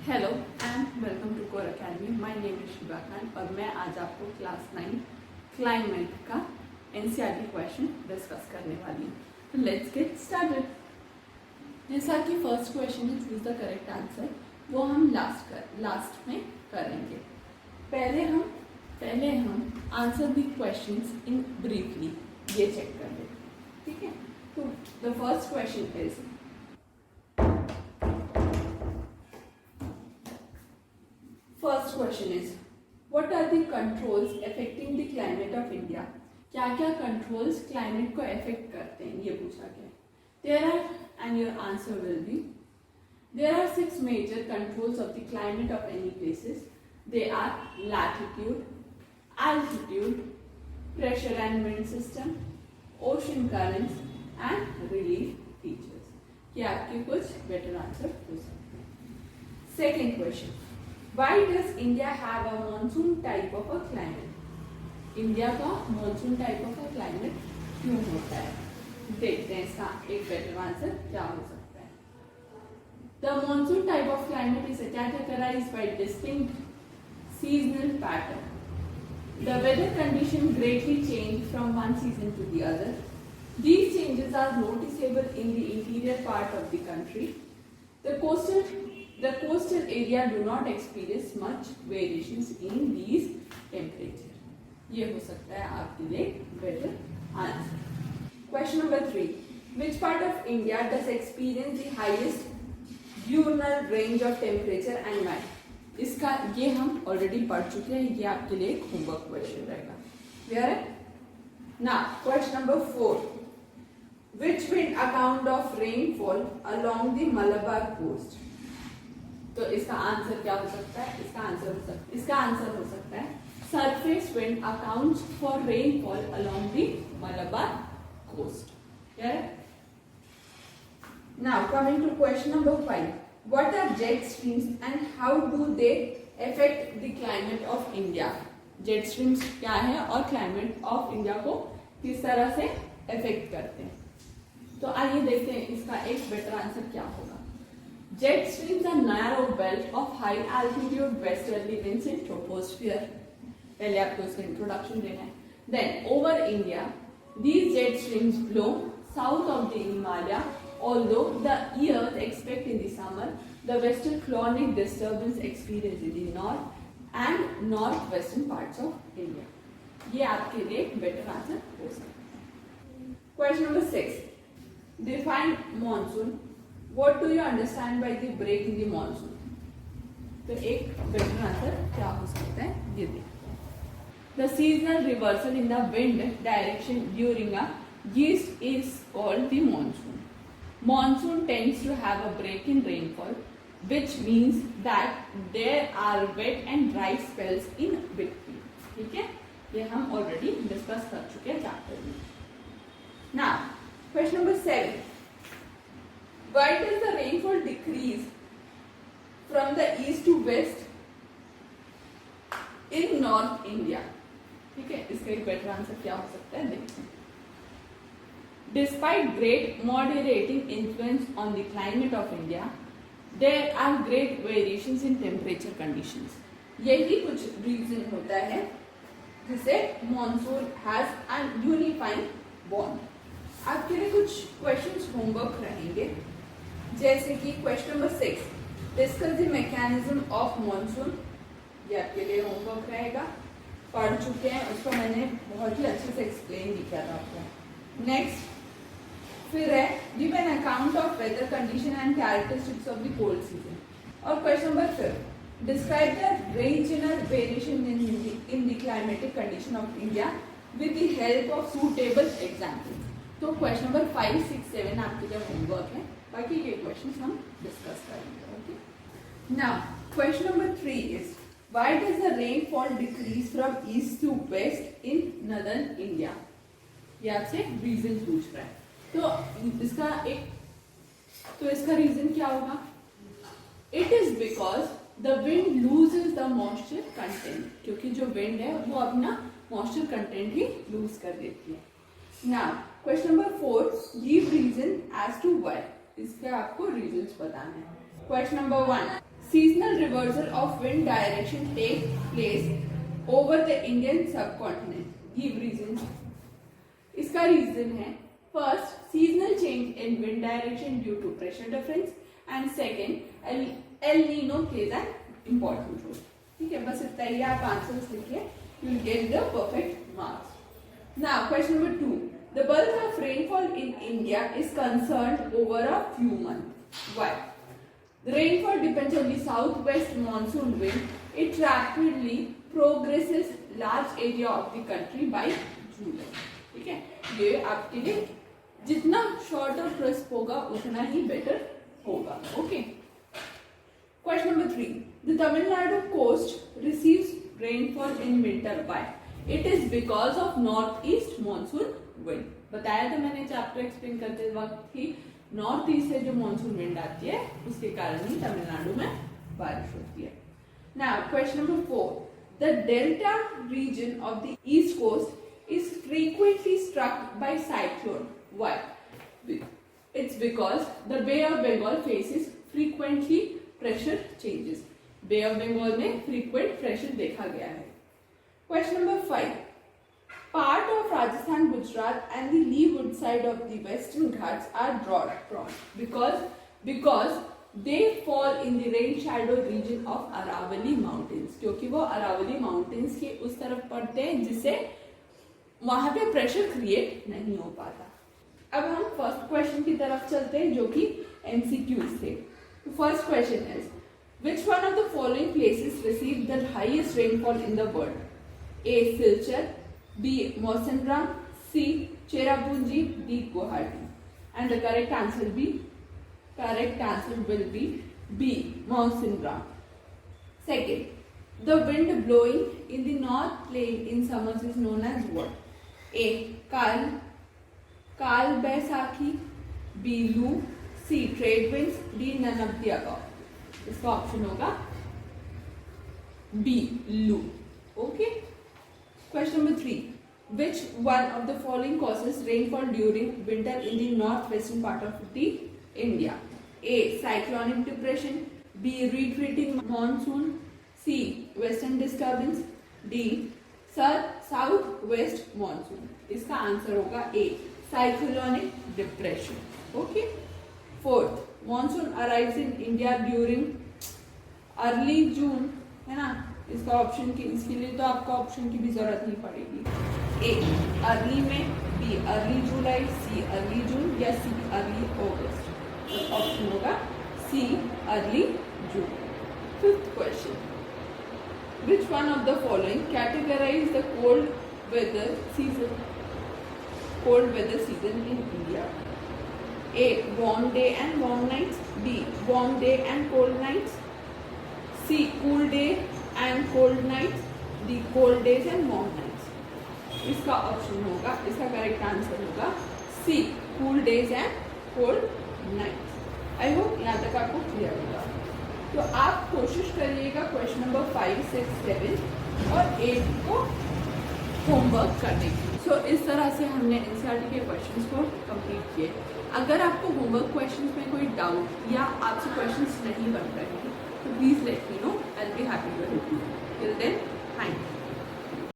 Hello and welcome to Core Academy. My name is Shiva Khan और मैं आज आपको क्लास 9 क्लाइमेट का एनसीईआरटी क्वेश्चन डिस्कस करने वाली हूँ। तो लेट्स गेट स्टार्टेड। जैसा कि फर्स्ट क्वेश्चन है चूज द करेक्ट आंसर, वो हम लास्ट में करेंगे। पहले हम answer the questions in briefly ये चेक कर लेते हैं, ठीक है। तो the first question is First question is, what are the controls affecting the climate of India? क्या क्या controls climate को affect करते हैं, ये पूछा गया है। There are, and your answer will be, there are 6 major controls of the climate of any places. They are latitude, altitude, pressure and wind system, ocean currents, and relief features. ये आपके कुछ better answer हो सकते हैं। Second question. Why does India have a monsoon type of a climate? India का monsoon type of a climate क्यों होता है? देखते हैं इसका एक better answer क्या हो सकता है। The monsoon type of climate is characterized by distinct seasonal pattern. The weather condition greatly change from one season to the other. These changes are noticeable in the interior part of the country. The coastal area do not experience much variations in these temperature. ये हो सकता है आपके लिए better answer. Question number 3. Which part of India does experience the highest diurnal range of temperature and why? इसका ये हम already पढ़ चुके हैं, ये आपके लिए एक homework question रहेगा. Clear है? Now question number 4. Which wind account of rainfall along the Malabar coast? तो इसका आंसर क्या हो सकता है? इसका आंसर हो सकता है surface wind accounts for rainfall along the Malabar coast. Now coming to question number 5. What are jet streams and how do they affect the climate of India? Jet streams क्या है और क्लाइमेट ऑफ इंडिया को किस तरह से affect करते हैं? तो आइए देखते हैं इसका एक बेटर आंसर क्या होगा। Jet streams are narrow belt of high altitude westerly winds in troposphere. पहले आपको इसका इंट्रोडक्शन देना है। Then over India, these jet streams blow south of the Himalaya. Although the ears expect in the summer the westerclonic disturbance experienced in the north and northwestern parts of India. ये आपके लिए better answer हो सकता है। Question number 6. Define monsoon. What do you understand by the break in the monsoon? तो एक better answer क्या हो सकता है ये देखते हैं। The seasonal reversal in the wind direction during a gust is called the monsoon. Monsoon tends to have a break in rainfall, which means that there are wet and dry spells in between. ठीक है, ये हम already discuss कर चुके हैं chapter में। Now, question number 7. Why does the rainfall decrease from the east to west in North India? ठीक है, इसका एक बेटर आंसर क्या हो सकता है देखते हैं। Despite great moderating influence on the climate of India, there are great variations in temperature conditions. यही कुछ रीजन होता है जिसे monsoon has an unifying bond. आपके लिए कुछ क्वेश्चंस होमवर्क रहेंगे, जैसे कि question number 6. Discuss the mechanism of monsoon. ये आपके लिए होमवर्क रहेगा, पढ़ चुके हैं, उसको मैंने बहुत ही अच्छे से एक्सप्लेन भी किया था आपको। नेक्स्ट फिर है give an account of weather condition and characteristics of the cold season. और question number 5. Describe the regional variation in the climatic condition of India with the help of suitable examples. तो question number 5, 6, 7 आपके लिए homework है, बाकी ये questions हम discuss करेंगे। Okay, now question number 3 is why does the rainfall decrease from east to west in northern India? ये आपसे रीजन पूछ रहा है, तो इसका रीजन क्या होगा? It is because the wind loses the moisture content, क्योंकि जो विंड है वो अपना मॉइस्चर कंटेंट ही लूज कर देती है। Now question number 4. Give reason as to why. इसके आपको रीजंस बताने हैं। Question number 1. Seasonal reversal of wind direction take place over the Indian subcontinent? Give reasons. इसका रीजन है first seasonal change in wind direction due to pressure difference and second El Nino plays an important role. ठीक है, बस इतना ही आप answers लिखिए, you will get the perfect marks. Now question number 2. The bulk of rainfall in India is concerned over a few months. Why? The rainfall depends on the southwest monsoon wind. It rapidly progresses large area of the country by July. ठीक है, ये आपके लिए जितना short और crisp होगा उतना ही better होगा. Okay. Question number 3. The Tamil Nadu coast receives rainfall in winter. Why? It is because of northeast monsoon wind. बताया था मैंने चैप्टर एक्सप्लेन करते वक्त कि नॉर्थ ईस्ट से जो मॉनसून विंड आती है उसके कारण ही तमिलनाडु में बारिश होती है. Now question number 4. The delta region of the east coast is frequently struck by cyclone. Why? It's because the Bay of Bengal faces frequently pressure changes. Bay of Bengal में फ्रीक्वेंट प्रेशर देखा गया है. Question number 5. Part of Rajasthan, Gujarat and the leeward side of the Western Ghats are drought prone because they fall in the rain shadow region of Aravalli Mountains. क्योंकि वो Aravalli mountains के उस तरफ पड़ते हैं जिससे वहां पे प्रेशर क्रिएट नहीं हो पाता. अब हम फर्स्ट क्वेश्चन की तरफ चलते हैं जो कि MCQs थे. First question is which one of the following places received the highest rainfall in the world? A. Silchar, B. Mawsynram, C. Cherrapunji, D. Guwahati. And the correct answer will be B. Mawsynram. Second, the wind blowing in the North Plain in summers is known as what? A. Kal Baisakhi, B. Loo, C. Trade winds, D. None of the above. इसका option होगा B. Loo. Okay. Question number 3. Which one of the following causes rainfall during winter in the northwestern part of the India? A. Cyclonic depression. B. Retreating monsoon. C. Western disturbance. D. Southwest monsoon. इसका answer होगा A. Cyclonic depression. Okay. Fourth, monsoon arrives in India during early June, है ना. इसका option की इसके लिए तो आपको ऑप्शन की भी जरूरत नहीं पड़ेगी. A. अर्ली में, B. अर्ली जुलाई, C. अर्ली जून या C. अर्ली अगस्त. ऑप्शन होगा C. Early June. Fifth question. Which one of the following categorize the cold weather season in India? A. Warm day and warm nights. B. Warm day and cold nights. C. Cool day and cold nights. D. Cold days and warm nights. इसका option होगा, इसका correct answer होगा C. Cool days and cold nights. I hope यहाँ तक आपको clear होगा. तो आप कोशिश करिएगा क्वेश्चन नंबर 5, 6, 7 और 8 को होमवर्क करने की. सो इस तरह से हमने NCERT के क्वेश्चंस को कंप्लीट किए. अगर आपको होमवर्क क्वेश्चंस में कोई डाउट या आपसे क्वेश्चंस नहीं बन रहे हैं तो please let me know. I will be happy to help you. Till then, thank you.